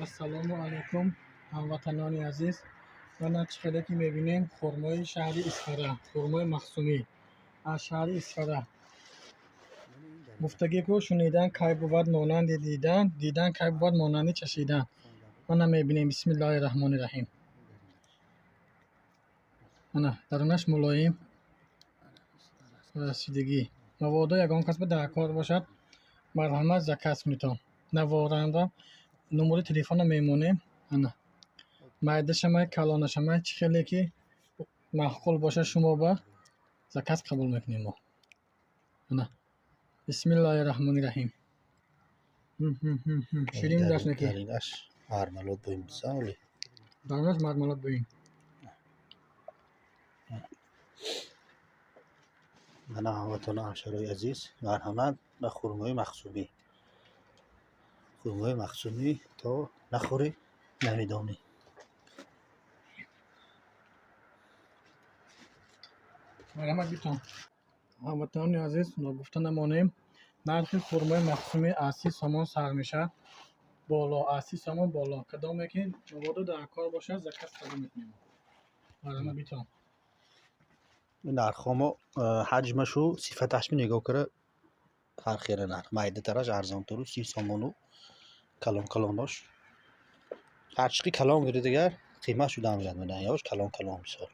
السلام علیکم هموطنان عزیز. من از چقدر که میبینیم خرمای شهر اسفره، خرمای مخصومی از شهر اسفره. گفتگی کو شنیدن کای بود مانند دیدن کای بود مانند چشیدن. من میبینیم. بسم الله الرحمن الرحیم. انا درونش ملایم رسیدگی مواد یگان کس به در کار باشد مرحمت زکات میتون نوارنده نمره تلفن میمونه. انا майда шамай калона шамай чӣ хеле ки маъқул боша шумо ба закат қабул мекунем мо. ана бисмиллаҳи раҳмони раҳим. ширин дашнаки даринаш мармалод боим сали даринаш мармалод боим. мана ҳамватона ҳамшарои азиз марҳамат ба хурмои махсумӣ то нахӯрӣ намедонӣ. марҳамат битон. ҳамватанони азиз ногуфта намонем нархи хурмои махсумӣ аз 30 сомон сар мешавад боло, аз 30 сомон боло. кадоме ки мабодо дар кор бошад закат қабул мекунем. марҳамат битон. нархҳомо ҳаҷмашу сифаташми нигоҳ кара ҳархела нарх майдатараш арзонтару 30 сомону калонаш ҳарчиқи калон гирӣ дигар қиматшу дам меяд медаҳад ёш калон мисол